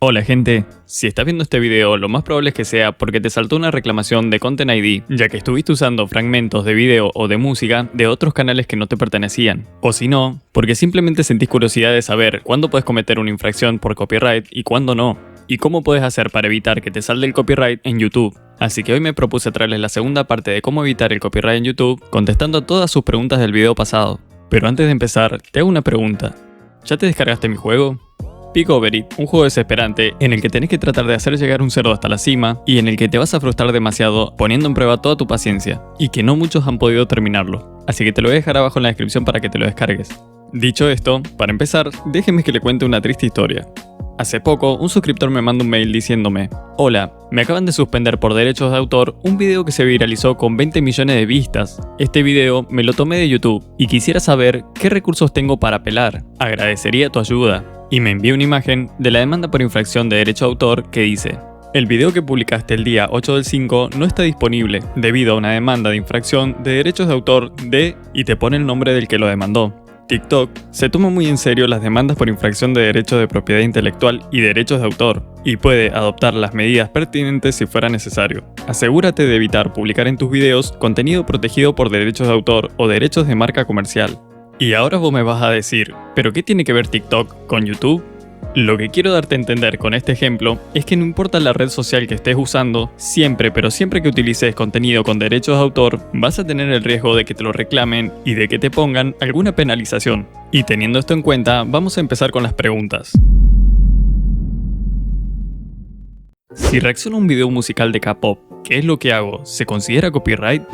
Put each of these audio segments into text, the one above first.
Hola gente, si estás viendo este video lo más probable es que sea porque te saltó una reclamación de Content ID, ya que estuviste usando fragmentos de video o de música de otros canales que no te pertenecían. O si no, porque simplemente sentís curiosidad de saber cuándo puedes cometer una infracción por copyright y cuándo no. Y cómo puedes hacer para evitar que te salte el copyright en YouTube. Así que hoy me propuse traerles la segunda parte de cómo evitar el copyright en YouTube, contestando todas sus preguntas del video pasado. Pero antes de empezar, te hago una pregunta. ¿Ya te descargaste mi juego? Peak Overy, un juego desesperante en el que tenés que tratar de hacer llegar un cerdo hasta la cima y en el que te vas a frustrar demasiado poniendo en prueba toda tu paciencia, y que no muchos han podido terminarlo. Así que te lo voy a dejar abajo en la descripción para que te lo descargues. Dicho esto, para empezar, déjenme que le cuente una triste historia. Hace poco, un suscriptor me mandó un mail diciéndome: Hola, me acaban de suspender por derechos de autor un video que se viralizó con 20 millones de vistas. Este video me lo tomé de YouTube y quisiera saber qué recursos tengo para apelar. Agradecería tu ayuda. Y me envió una imagen de la demanda por infracción de derecho de autor que dice: el video que publicaste el día 8 del 5 no está disponible debido a una demanda de infracción de derechos de autor de... y te pone el nombre del que lo demandó. TikTok se toma muy en serio las demandas por infracción de derechos de propiedad intelectual y derechos de autor, y puede adoptar las medidas pertinentes si fuera necesario. Asegúrate de evitar publicar en tus videos contenido protegido por derechos de autor o derechos de marca comercial. Y ahora vos me vas a decir, ¿pero qué tiene que ver TikTok con YouTube? Lo que quiero darte a entender con este ejemplo es que no importa la red social que estés usando, siempre que utilices contenido con derechos de autor, vas a tener el riesgo de que te lo reclamen y de que te pongan alguna penalización. Y teniendo esto en cuenta, vamos a empezar con las preguntas. Si reacciono a un video musical de K-pop, ¿qué es lo que hago? ¿Se considera copyright?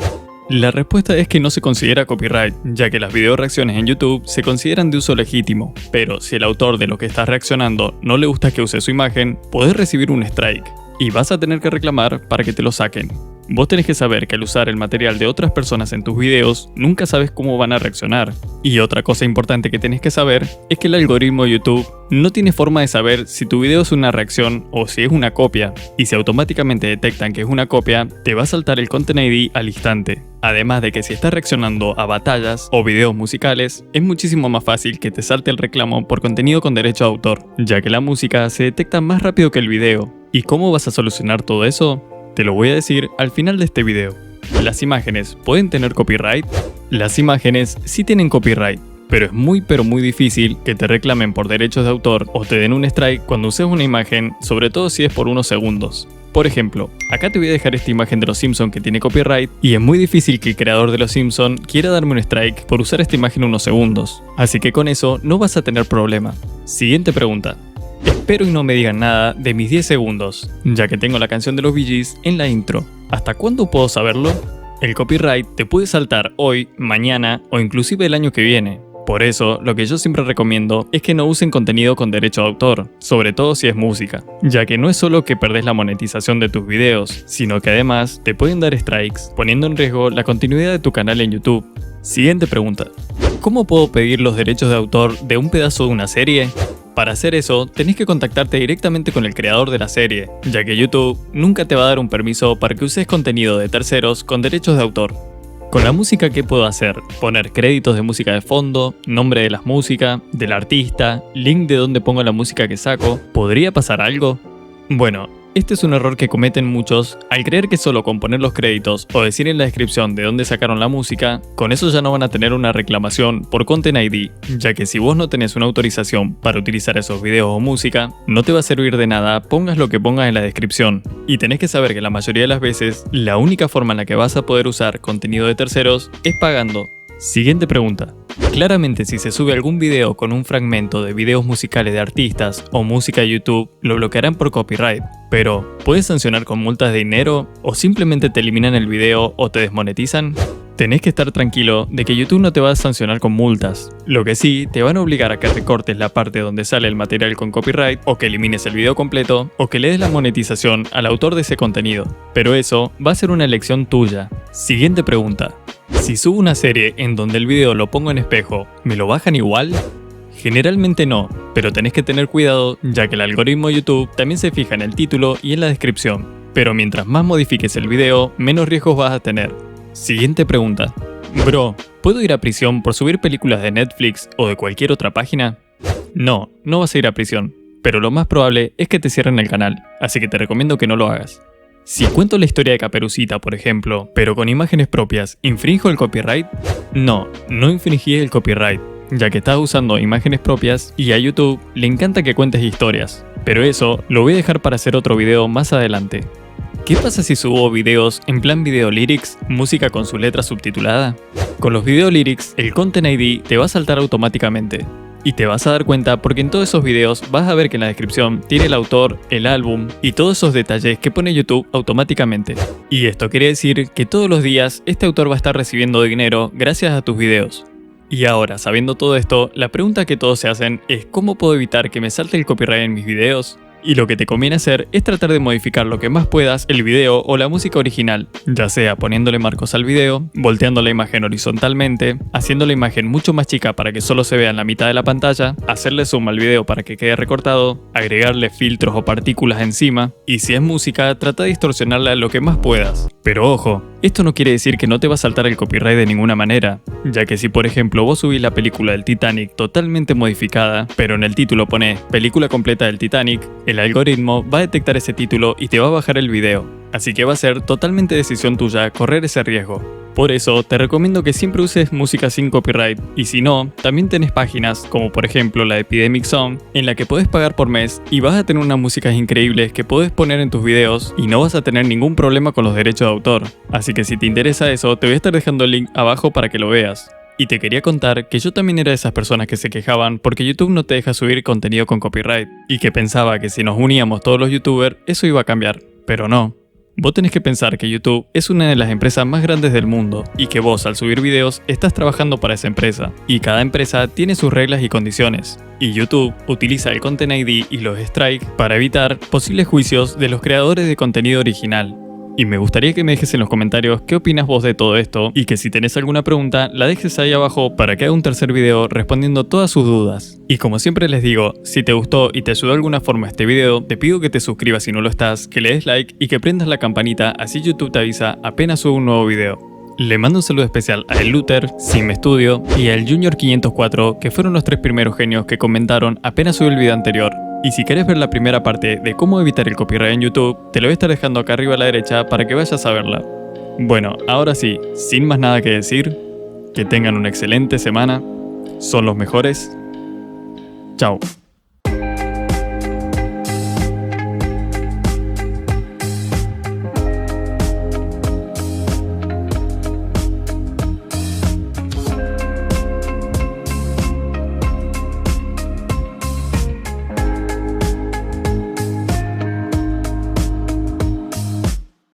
La respuesta es que no se considera copyright, ya que las video reacciones en YouTube se consideran de uso legítimo, pero si el autor de lo que estás reaccionando no le gusta que use su imagen, podés recibir un strike, y vas a tener que reclamar para que te lo saquen. Vos tenés que saber que al usar el material de otras personas en tus videos, nunca sabes cómo van a reaccionar. Y otra cosa importante que tenés que saber es que el algoritmo de YouTube no tiene forma de saber si tu video es una reacción o si es una copia, y si automáticamente detectan que es una copia, te va a saltar el Content ID al instante. Además de que si estás reaccionando a batallas o videos musicales, es muchísimo más fácil que te salte el reclamo por contenido con derecho de autor, ya que la música se detecta más rápido que el video. ¿Y cómo vas a solucionar todo eso? Te lo voy a decir al final de este video. ¿Las imágenes pueden tener copyright? Las imágenes sí tienen copyright, pero es muy difícil que te reclamen por derechos de autor o te den un strike cuando uses una imagen, sobre todo si es por unos segundos. Por ejemplo, acá te voy a dejar esta imagen de los Simpsons que tiene copyright y es muy difícil que el creador de los Simpsons quiera darme un strike por usar esta imagen unos segundos. Así que con eso no vas a tener problema. Siguiente pregunta. Espero y no me digan nada de mis 10 segundos, ya que tengo la canción de los Bee Gees en la intro. ¿Hasta cuándo puedo saberlo? El copyright te puede saltar hoy, mañana o inclusive el año que viene. Por eso, lo que yo siempre recomiendo es que no usen contenido con derecho de autor, sobre todo si es música, ya que no es solo que perdés la monetización de tus videos, sino que además te pueden dar strikes, poniendo en riesgo la continuidad de tu canal en YouTube. Siguiente pregunta. ¿Cómo puedo pedir los derechos de autor de un pedazo de una serie? Para hacer eso, tenés que contactarte directamente con el creador de la serie, ya que YouTube nunca te va a dar un permiso para que uses contenido de terceros con derechos de autor. Con la música, ¿qué puedo hacer? Poner créditos de música de fondo, nombre de la música, del artista, link de dónde pongo la música que saco. ¿Podría pasar algo? Bueno, este es un error que cometen muchos al creer que solo con poner los créditos o decir en la descripción de dónde sacaron la música, con eso ya no van a tener una reclamación por Content ID, ya que si vos no tenés una autorización para utilizar esos videos o música, no te va a servir de nada pongas lo que pongas en la descripción. Y tenés que saber que la mayoría de las veces, la única forma en la que vas a poder usar contenido de terceros es pagando. Siguiente pregunta. Claramente si se sube algún video con un fragmento de videos musicales de artistas o música de YouTube, lo bloquearán por copyright. Pero, ¿puedes sancionar con multas de dinero o simplemente te eliminan el video o te desmonetizan? Tenés que estar tranquilo de que YouTube no te va a sancionar con multas. Lo que sí, te van a obligar a que recortes la parte donde sale el material con copyright, o que elimines el video completo, o que le des la monetización al autor de ese contenido. Pero eso va a ser una elección tuya. Siguiente pregunta. Si subo una serie en donde el video lo pongo en espejo, ¿me lo bajan igual? Generalmente no, pero tenés que tener cuidado ya que el algoritmo de YouTube también se fija en el título y en la descripción. Pero mientras más modifiques el video, menos riesgos vas a tener. Siguiente pregunta. Bro, ¿puedo ir a prisión por subir películas de Netflix o de cualquier otra página? No, no vas a ir a prisión. pero lo más probable es que te cierren el canal, así que te recomiendo que no lo hagas. Si cuento la historia de Caperucita, por ejemplo, pero con imágenes propias, ¿infrinjo el copyright? No, no infringí el copyright, ya que estás usando imágenes propias y a YouTube le encanta que cuentes historias, pero eso lo voy a dejar para hacer otro video más adelante. ¿Qué pasa si subo videos en plan video lyrics, música con su letra subtitulada? Con los video lyrics, el Content ID te va a saltar automáticamente. Y te vas a dar cuenta porque en todos esos videos vas a ver que en la descripción tiene el autor, el álbum y todos esos detalles que pone YouTube automáticamente. Y esto quiere decir que todos los días este autor va a estar recibiendo dinero gracias a tus videos. Y ahora, sabiendo todo esto, la pregunta que todos se hacen es ¿cómo puedo evitar que me salte el copyright en mis videos? Y lo que te conviene hacer es tratar de modificar lo que más puedas el video o la música original, ya sea poniéndole marcos al video, volteando la imagen horizontalmente, haciendo la imagen mucho más chica para que solo se vea en la mitad de la pantalla, hacerle zoom al video para que quede recortado, agregarle filtros o partículas encima, y si es música, trata de distorsionarla lo que más puedas. Pero ojo, esto no quiere decir que no te va a saltar el copyright de ninguna manera, ya que si por ejemplo vos subís la película del Titanic totalmente modificada, pero en el título pones película completa del Titanic, el algoritmo va a detectar ese título y te va a bajar el video, así que va a ser totalmente decisión tuya correr ese riesgo. Por eso te recomiendo que siempre uses música sin copyright, y si no, también tenés páginas como por ejemplo la Epidemic Sound, en la que podés pagar por mes y vas a tener unas músicas increíbles que podés poner en tus videos y no vas a tener ningún problema con los derechos de autor. Así que si te interesa eso, te voy a estar dejando el link abajo para que lo veas. Y te quería contar que yo también era de esas personas que se quejaban porque YouTube no te deja subir contenido con copyright, y que pensaba que si nos uníamos todos los youtubers eso iba a cambiar, pero no. Vos tenés que pensar que YouTube es una de las empresas más grandes del mundo y que vos al subir videos estás trabajando para esa empresa, y cada empresa tiene sus reglas y condiciones. Y YouTube utiliza el Content ID y los strikes para evitar posibles juicios de los creadores de contenido original. Y me gustaría que me dejes en los comentarios qué opinas vos de todo esto, y que si tenés alguna pregunta la dejes ahí abajo para que haga un tercer video respondiendo todas sus dudas. Y como siempre les digo, si te gustó y te ayudó de alguna forma este video, te pido que te suscribas si no lo estás, que le des like y que prendas la campanita, así YouTube te avisa apenas subo un nuevo video. Le mando un saludo especial a El Luther, Sim Studio y al Junior 504, que fueron los 3 primeros genios que comentaron apenas subí el video anterior. Y si querés ver la primera parte de cómo evitar el copyright en YouTube, te lo voy a estar dejando acá arriba a la derecha para que vayas a verla. Bueno, ahora sí, sin más nada que decir, que tengan una excelente semana, son los mejores. Chao.